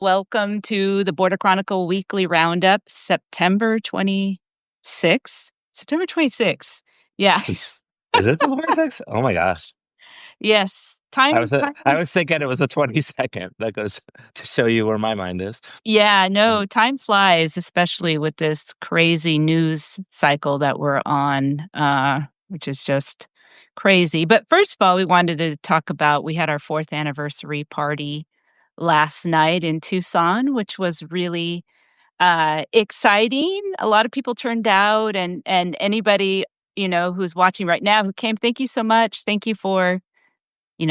Welcome to the Border Chronicle Weekly Roundup, September 26th. September 26th. Yeah. Is it the 26th? Oh my gosh. Yes. I Time, was time. I was thinking it was the 22nd. That goes to show you where my mind is. Yeah, Mm. no, time flies, especially with this crazy news cycle that we're on, which is just crazy. But first of all, we wanted to talk about we had our fourth anniversary party last night in Tucson, which was really exciting. A lot of people turned out and anybody, who's watching right now who came, thank you so much. Thank you for,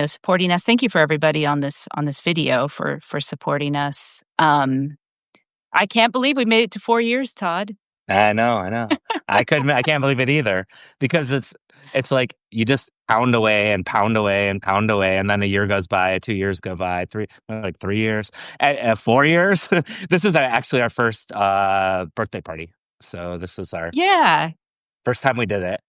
supporting us. Thank you for everybody on this video for supporting us. I can't believe we made it to 4 years, Todd. I know, I know. I can't believe it either because it's like you just pound away and pound away and pound away, and then a year goes by, 2 years go by, 3 years, 4 years. This is actually our first birthday party, so this is our Yeah. first time we did it.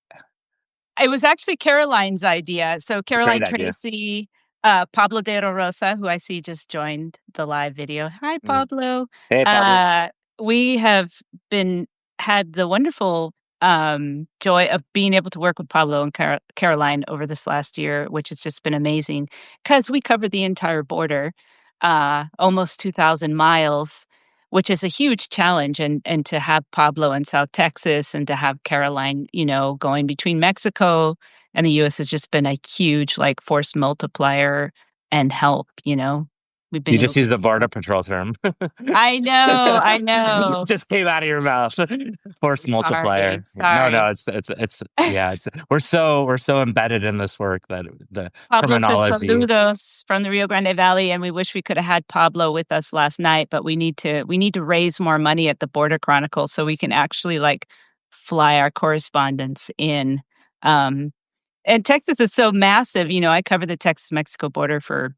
It was actually Caroline's idea. So It's a great Caroline idea. Tracy, Pablo de la Rosa, who I see just joined the live video. Hi, Mm. Pablo. Hey, Pablo. Uh, we have been had the wonderful joy of being able to work with Pablo and Caroline over this last year, which has just been amazing because we covered the entire border, almost 2,000 miles, which is a huge challenge. And to have Pablo in South Texas and to have Caroline, going between Mexico and the US has just been a huge like force multiplier and help. We've been You able just to used a do that. border patrol term. I know, I It know. just came out of your mouth. Force Sorry, multiplier. No, no, sorry. it's yeah, it's we're so embedded in this work that the Pablo says terminology. saludos from the Rio Grande Valley, and we wish we could have had Pablo with us last night, but we need to raise more money at the Border Chronicle so we can actually like fly our correspondents in. Um, and Texas is so massive. I covered the Texas-Mexico border for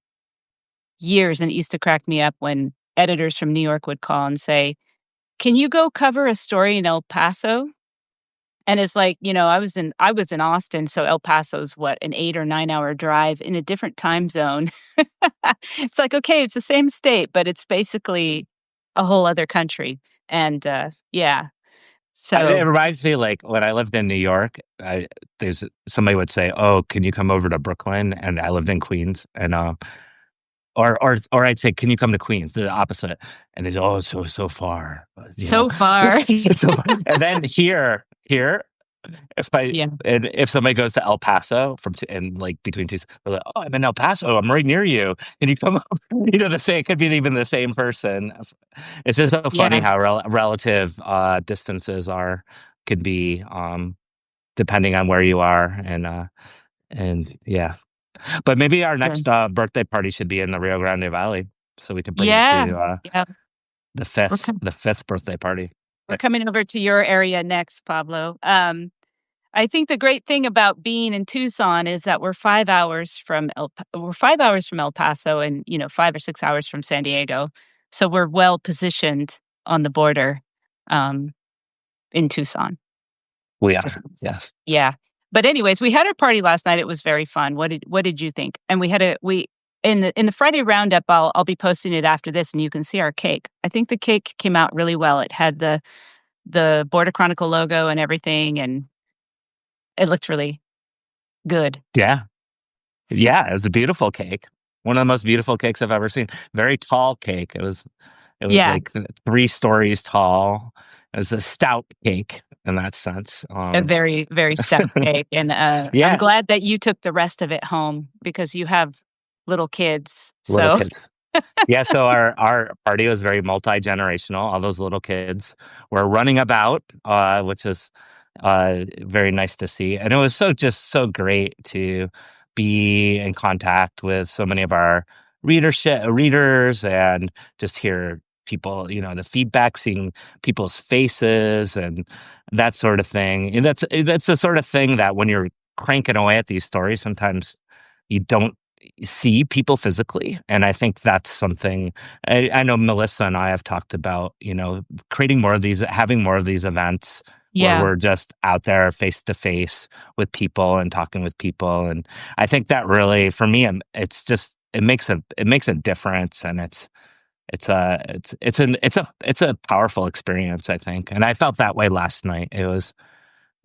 years, and it used to crack me up when editors from New York would call and say, "Can you go cover a story in El Paso?" And it's like, I was in Austin, so El Paso's what, an 8 or 9-hour drive in a different time zone. It's like, okay, it's the same state, but it's basically a whole other country. And, yeah. It So reminds me like when I lived in New York, there's somebody would say, "Oh, can you come over to Brooklyn?" And I lived in Queens, and or I'd say, "Can you come to Queens?" The opposite, and they say, "Oh, it's so far," so far. It's so far. And then here, Yeah, if somebody goes to El Paso and like between two, they're like, "Oh, I'm in El Paso. I'm right near you. Can you come up?" The same. It could be even the same person. It's just so funny yeah, how relative distances can be depending on where you are, and yeah. But maybe our sure. next birthday party should be in the Rio Grande Valley, so we can bring you Yeah, to yeah. the We're fifth com the fifth birthday party. we're coming over to your area next, Pablo. I think the great thing about being in Tucson is that we're 5 hours from El Paso and, 5 or 6 hours from San Diego. So we're well positioned on the border, um, in Tucson. We Just are, yes. yeah. But anyways, we had our party last night. It was very fun. What did you think? And we in the Friday roundup, I'll be posting it after this and you can see our cake. I think the cake came out really well. It had the Border Chronicle logo and everything, and it looked really good. Yeah. Yeah, it was a beautiful cake. One of the most beautiful cakes I've ever seen. Very tall cake. It was Yeah. like 3 stories tall. It was a stout cake in that sense. A very, very stout cake, and, I'm Yeah, glad that you took the rest of it home because you have little kids, little so kids. Yeah, so our party was very multi-generational. All those little kids were running about, which is very nice to see. And it was so great to be in contact with so many of our readers and just hear people, the feedback, seeing people's faces and that sort of thing. And that's the sort of thing that when you're cranking away at these stories, sometimes you don't see people physically. And I think that's something I know Melissa and I have talked about, creating more of these, having more of these events where yeah, we're just out there face to face with people and talking with people. And I think that really, for me, it's just, it makes a difference. And It's a powerful experience, I think, and I felt that way last night. It was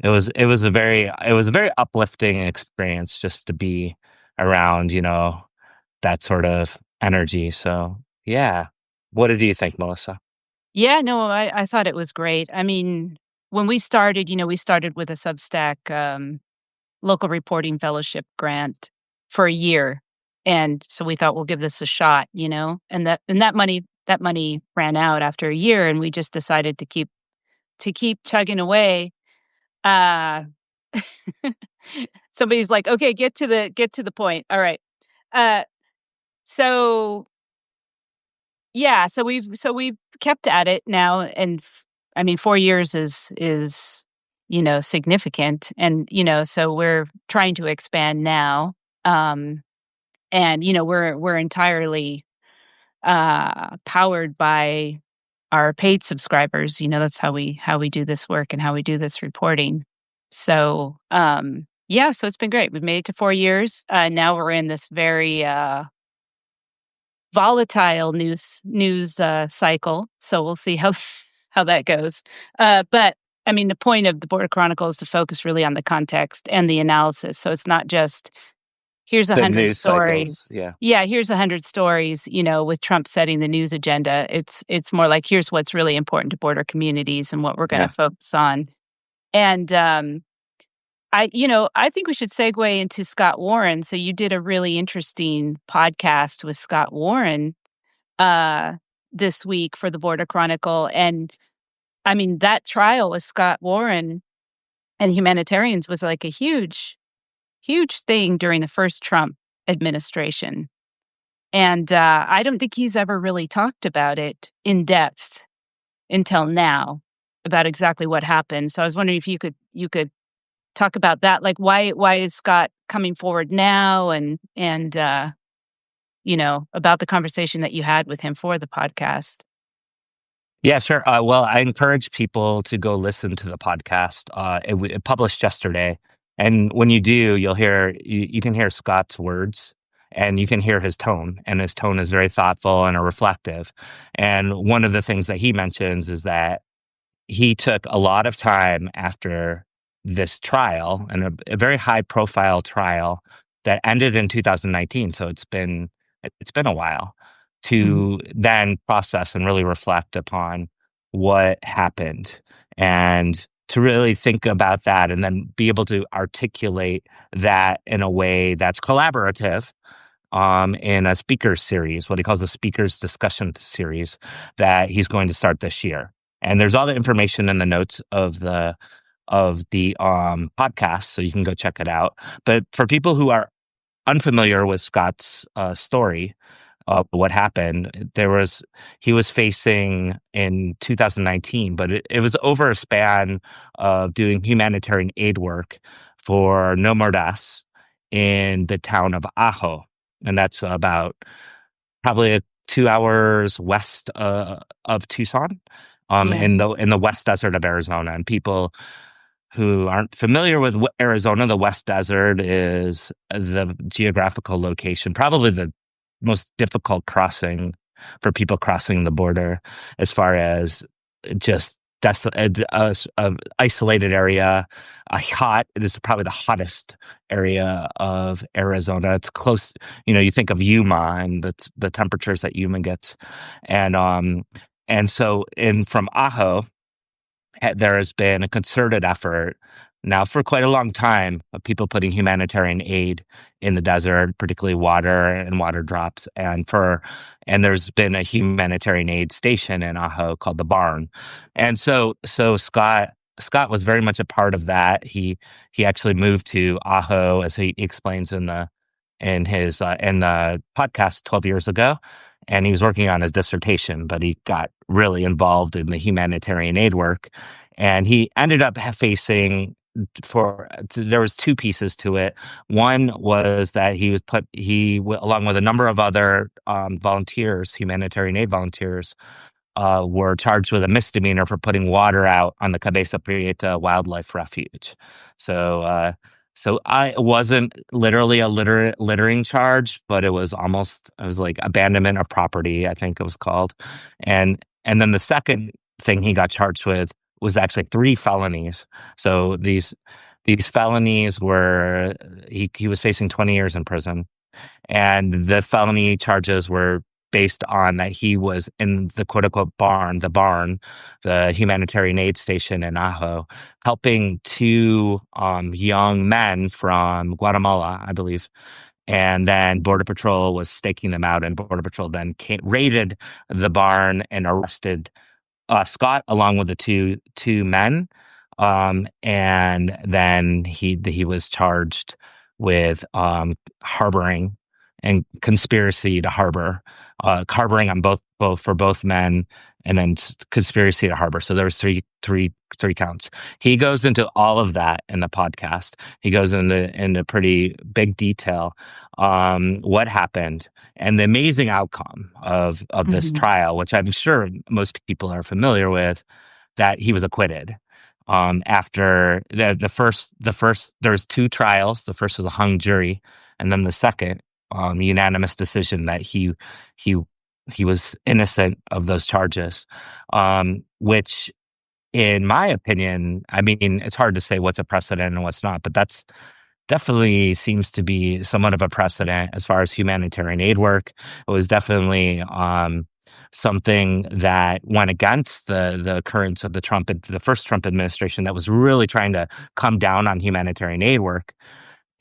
a very uplifting experience just to be around, that sort of energy. So yeah, what did you think, Melissa? Yeah, no, I thought it was great. I mean, when we started, we started with a Substack, local reporting fellowship grant for a year, and so we thought we'll give this a shot, and that money ran out after a year, and we just decided to keep chugging away. Uh, Somebody's like, "Okay, get to the point. All right." Uh, so yeah, so we've kept at it now, and I mean, 4 years is significant, and so we're trying to expand now, um, and we're entirely powered by our paid subscribers. That's how we do this work and how we do this reporting. So yeah, so it's been great. We've made it to 4 years. Now we're in this very volatile news cycle. So we'll see how how that goes. But I mean, the point of the Border Chronicle is to focus really on the context and the analysis. So it's not just here's a The hundred news cycles, stories. yeah. Yeah, here's 100 stories. With Trump setting the news agenda. It's more like here's what's really important to border communities and what we're going to Yeah. focus on. And I think we should segue into Scott Warren. So you did a really interesting podcast with Scott Warren uh, this week for the Border Chronicle. And I mean, that trial with Scott Warren and humanitarians was like a huge, huge thing during the first Trump administration. And I don't think he's ever really talked about it in depth until now about exactly what happened. So I was wondering if you could talk about that, like why is Scott coming forward now, and about the conversation that you had with him for the podcast. Yeah, sure. Well, I encourage people to go listen to the podcast. It published yesterday, and when you do, you can hear Scott's words, and you can hear his tone, and his tone is very thoughtful and reflective. And one of the things that he mentions is that he took a lot of time after this trial, and a very high profile trial that ended in 2019. So it's been a while Mhm. to then process and really reflect upon what happened, and to really think about that and then be able to articulate that in a way that's collaborative, in a speakers series, what he calls the speakers discussion series that he's going to start this year. And there's all the information in the notes of the podcast, so you can go check it out. But for people who are unfamiliar with Scott's story, what happened, he was facing in 2019, but it was over a span of doing humanitarian aid work for No More Deaths in the town of Ajo, and that's about probably 2 hours west of Tucson, Yeah. in the West Desert of Arizona. And people who aren't familiar with Arizona, the West Desert is the geographical location, probably the most difficult crossing for people crossing the border, as far as just isolated area. This is probably the hottest area of Arizona. It's close. You think of Yuma and the temperatures that Yuma gets, and so from Ajo, there has been a concerted effort now for quite a long time of people putting humanitarian aid in the desert, particularly water and water drops. And there's been a humanitarian aid station in Ajo called the Barn. And so Scott was very much a part of that. He actually moved to Ajo, as he explains in the podcast 12 years ago, and he was working on his dissertation, but he got really involved in the humanitarian aid work, and he ended up facing there was two pieces to it. One was that along with a number of other volunteers, humanitarian aid volunteers, were charged with a misdemeanor for putting water out on the Cabeza Prieta Wildlife Refuge. So So I it wasn't literally a littering charge, but it was like abandonment of property, I think it was called. And then the second thing he got charged with was actually three felonies. So these felonies were he was facing 20 years in prison, and the felony charges were based on that he was in the quote unquote barn, the humanitarian aid station in Ajo, helping two young men from Guatemala, I believe. And then Border Patrol was staking them out, and Border Patrol then raided the barn and arrested Scott along with the two men, and then he was charged with harboring and conspiracy to harbor, harboring on both for both men, and then conspiracy to harbor. So there was three counts. He goes into all of that in the podcast. He goes into pretty big detail what happened and the amazing outcome of this Mhm. trial, which I'm sure most people are familiar with, that he was acquitted. After the first, there was two trials. The first was a hung jury, and then the second, unanimous decision that he he was innocent of those charges. Which, in my opinion, I mean, it's hard to say what's a precedent and what's not, but that's definitely seems to be somewhat of a precedent as far as humanitarian aid work. It was definitely something that went against the currents of the first Trump administration that was really trying to come down on humanitarian aid work.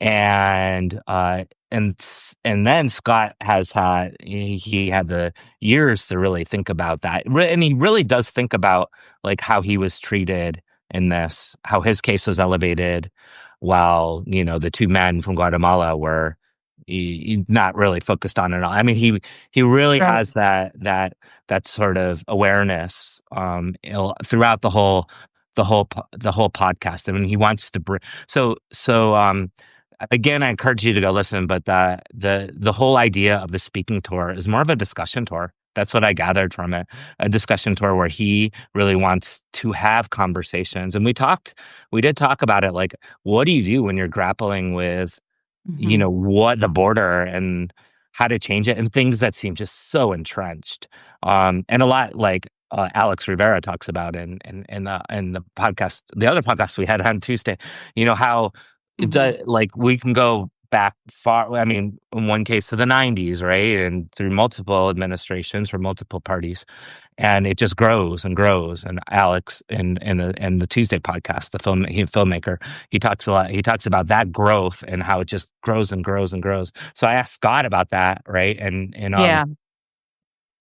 And and then Scott has had he had the years to really think about that, and he really does think about like how he was treated in this, how his case was elevated, while the two men from Guatemala were not really focused on it all. I mean, he really Right. has that sort of awareness throughout the whole podcast. I mean, he wants to bring so. Again, I encourage you to go listen, but the whole idea of the speaking tour is more of a discussion tour. That's what I gathered from it. A discussion tour where he really wants to have conversations. And we did talk about it. Like, what do you do when you're grappling with, Mhm. what the border and how to change it and things that seem just so entrenched. And a lot like Alex Rivera talks about in the podcast, the other podcast we had on Tuesday, how Mhm. like we can go back far. I mean, in one case to the 90s, right? And through multiple administrations for multiple parties, and it just grows and grows. And Alex in the Tuesday podcast, filmmaker, he talks a lot. He talks about that growth and how it just grows and grows and grows. So I asked Scott about that, right? Yeah.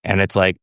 And it's like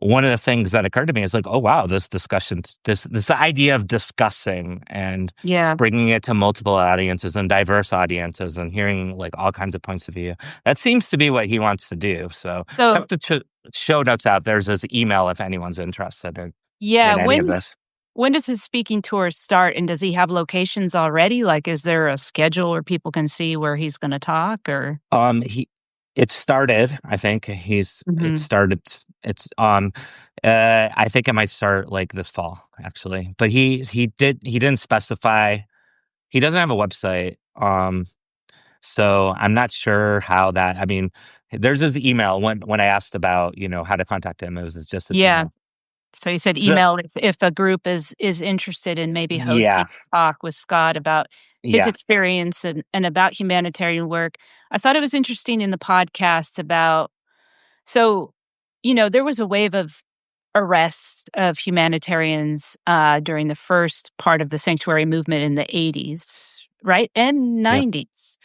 one of the things that occurred to me is like, oh wow, this discussion, this idea of discussing and Yeah. bringing it to multiple audiences and diverse audiences and hearing like all kinds of points of view. That seems to be what he wants to do. So So, check the show notes out. There's his email if anyone's interested yeah, in any of this. when does his speaking tour start, and does he have locations already? Like, is there a schedule where people can see where he's gonna talk or He it started, I think it Mhm. started it's I think it might start like this fall actually. But he didn't specify. He doesn't have a website. So I'm not sure how that, I mean, there's his email when I asked about, how to contact him, it was just his Yeah. email. So you said So email if a group is interested in maybe hosting yeah, a talk with Scott about his yeah, experience and about humanitarian work. I thought it was interesting in the podcast about so, there was a wave of arrest of humanitarians during the first part of the sanctuary movement in the 80s, right? And yep. 90s.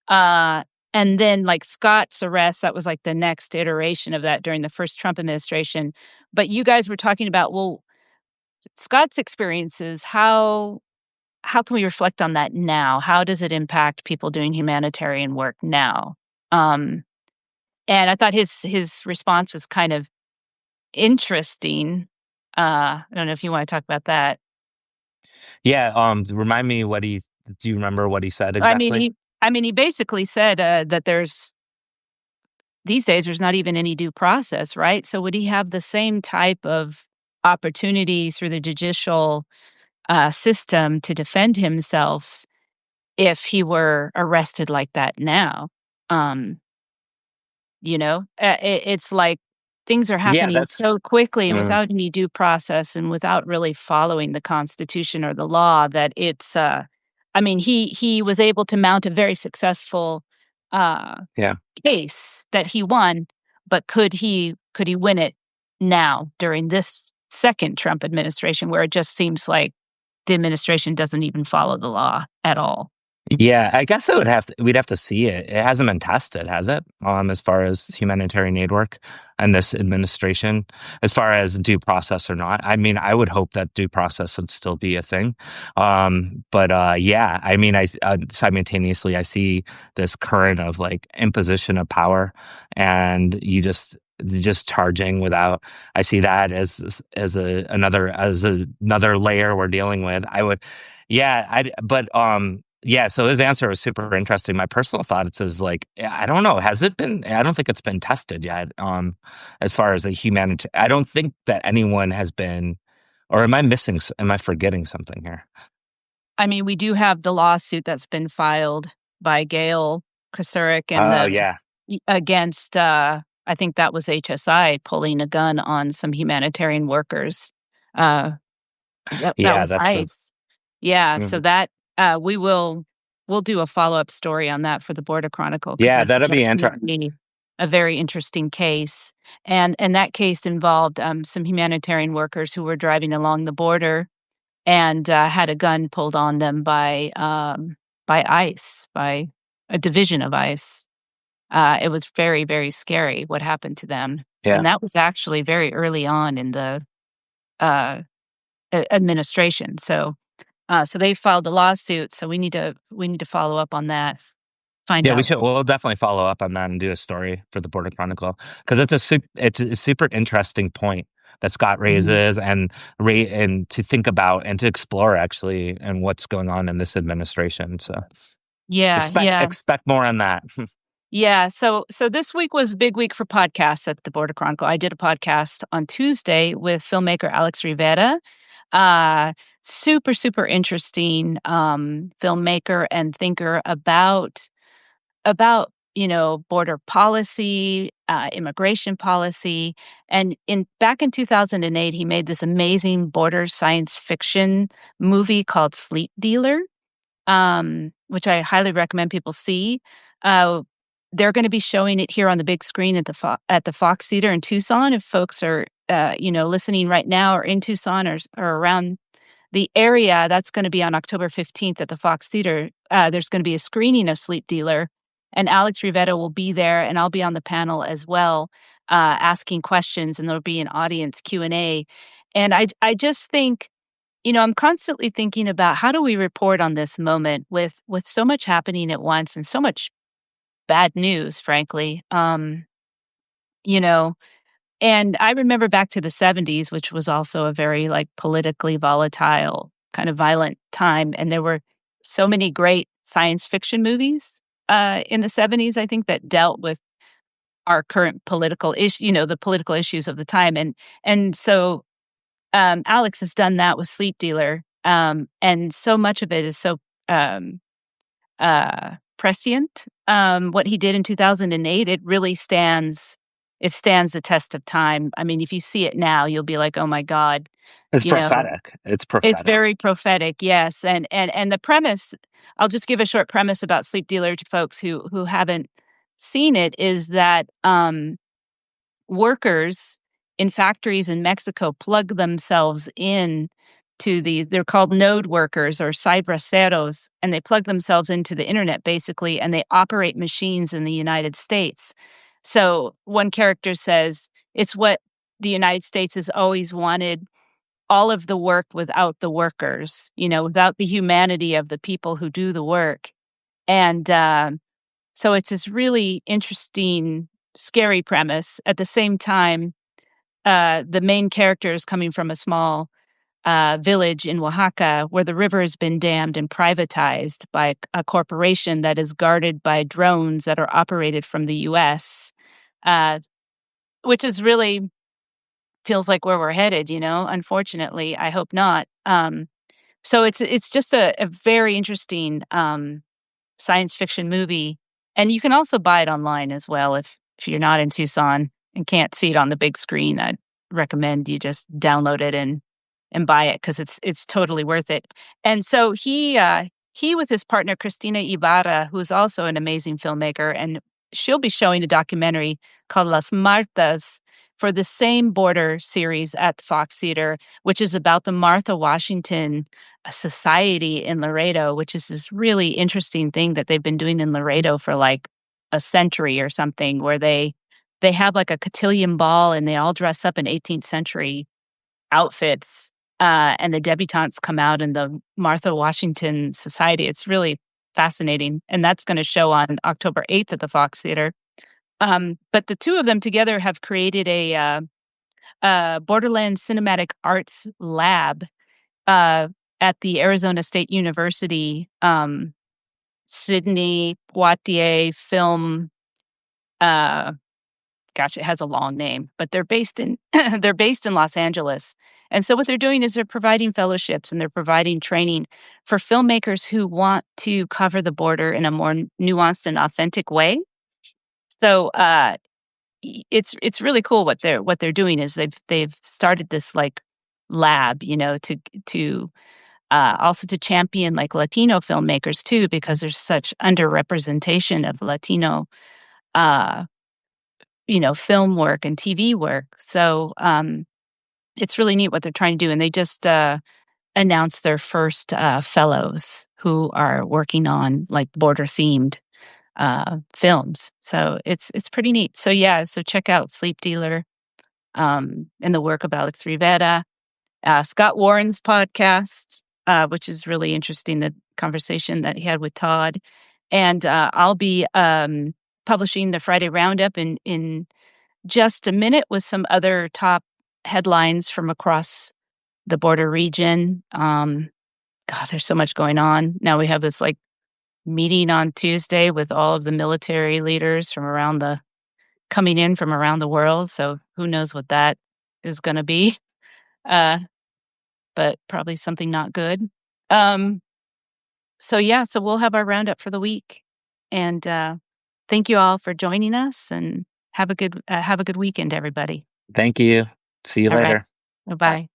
Uh, and then, like, Scott's arrest, that was, like, the next iteration of that during the first Trump administration. But you guys were talking about, well, Scott's experiences, how can we reflect on that now? How does it impact people doing humanitarian work now? Um, and I thought his response was kind of interesting. I don't know if you wanna talk about that. Yeah, remind me do you remember what he said I mean, exactly? he basically said, that these days, there's not even any due process, right? So would he have the same type of opportunity through the judicial, system to defend himself if he were arrested like that now. Um, it's like things are Yeah, happening that's so quickly and mm, without any due process and without really following the Constitution or the law that I mean, he was able to mount a very successful, uh, yeah. case that he won, but could he win it now during this 2nd Trump administration where it just seems like the administration doesn't even follow the law at all? Yeah, I guess it would have to we'd have to see it. It hasn't been tested, has it? As far as humanitarian aid work and this administration, as far as due process or not. I mean, I would hope that due process would still be a thing. But yeah, I mean, simultaneously I see this current of like imposition of power, and just charging without. I see that as another layer we're dealing with. Yeah, yeah, so his answer was super interesting. My personal thoughts is like, I don't know, has it been? I don't think it's been tested yet. As far as the humanity, I don't think that anyone has been, or am I missing? Am I forgetting something here? I mean, we do have the lawsuit that's been filed by Gail Kosurik and Oh the yeah, against, I think that was HSI pulling a gun on some humanitarian workers. Uh, that yeah, was that's true. ICE. Yeah, so Mhm. that, we'll do a follow-up story on that for the Border Chronicle because Yeah, that's that'll be interesting. definitely a very interesting case, and that case involved, some humanitarian workers who were driving along the border and, had a gun pulled on them by ICE, by a division of ICE. It was very, very scary what happened to them, Yeah. and that was actually very early on in the, uh, administration, so they filed a lawsuit, so we need to follow up on that, find Yeah, we out. should. We'll definitely follow up on that and do a story for the Border Chronicle because it's a super interesting point that Scott Mhm. raises, and to think about and to explore actually and what's going on in this administration. So Yeah, expect yeah. expect more on that. Yeah, so this week was a big week for podcasts at the Border Chronicle. I did a podcast on Tuesday with filmmaker Alex Rivera. Uh, super, super interesting filmmaker and thinker about border policy, immigration policy, and in back in 2008, he made this amazing border science fiction movie called Sleep Dealer, which I highly recommend people see. Uh, they're gonna be showing it here on the big screen at the Fox Theater in Tucson. If folks are, listening right now or in Tucson or around the area, that's gonna be on October 15th at the Fox Theater. There's gonna be a screening of Sleep Dealer, and Alex Rivera will be there, and I'll be on the panel as well, asking questions, and there'll be an audience Q&A. And I just think I'm constantly thinking about how do we report on this moment with so much happening at once and so much bad news, frankly. You know, and I remember back to the 70s, which was also a very like politically volatile, kind of violent time, and there were so many great science fiction movies in the 70s, I think, that dealt with our current political issue, the political issues of the time. And so Alex has done that with Sleep Dealer, and so much of it is so, um, prescient. What he did in 2008, it stands the test of time. I mean, if you see it now, you'll be like, "Oh my god," It's you know? prophetic. It's It's prophetic. very prophetic, yes, and the premise I'll just give a short premise about Sleep Dealer to folks who haven't seen it, is that, workers in factories in Mexico plug themselves in to these they're called node workers or cybraceros, and they plug themselves into the internet basically, and they operate machines in the United States. So one character says, "It's what the United States has always wanted, all of the work without the workers, without the humanity of the people who do the work." And, so it's this really interesting, scary premise. At the same time, the main character is coming from a small, village in Oaxaca where the river has been dammed and privatized by a corporation that is guarded by drones that are operated from the US, uh, which is really feels like where we're headed, unfortunately, I hope not. So it's just a very interesting, science fiction movie, and you can also buy it online as well if you're not in Tucson and can't see it on the big screen. I'd recommend you just download it and buy it because it's totally worth it. And so he with his partner Christina Ibarra, who's also an amazing filmmaker, and she'll be showing a documentary called Las Martas for the same Border series at the Fox Theater, which is about the Martha Washington Society in Laredo, which is this really interesting thing that they've been doing in Laredo for like a century or something, where they have like a cotillion ball and they all dress up in 18th century outfits, and the debutantes come out in the Martha Washington Society. It's really fascinating, and that's gonna show on October 8th at the Fox Theater. But the 2 of them together have created a Borderland Cinematic Arts Lab, uh, at the Arizona State University, Sidney Poitier Film, uh gosh, it has a long name, but they're based in they're based in Los Angeles. And so what they're doing is they're providing fellowships and they're providing training for filmmakers who want to cover the border in a more nuanced and authentic way. So it's really cool what they're doing is they've started this like lab, to also to champion like Latino filmmakers too, because there's such underrepresentation of Latino uh film work and TV work. So, it's really neat what they're trying to do, and they just, announced their first, fellows who are working on, like, border-themed, films. So it's pretty neat. So, yeah, so check out Sleep Dealer, and the work of Alex Rivera, Scott Warren's podcast, which is really interesting, the conversation that he had with Todd, and, I'll be, publishing the Friday Roundup in just a minute with some other top headlines from across the border region. God, there's so much going on. Now we have this like meeting on Tuesday with all of the military leaders from around the coming in from around the world. So who knows what that is going to be? Uh, but probably something not good. Um, so yeah, so we'll have our roundup for the week, and thank you all for joining us, and have a good weekend, everybody. Thank you. See you All right, later. bye bye.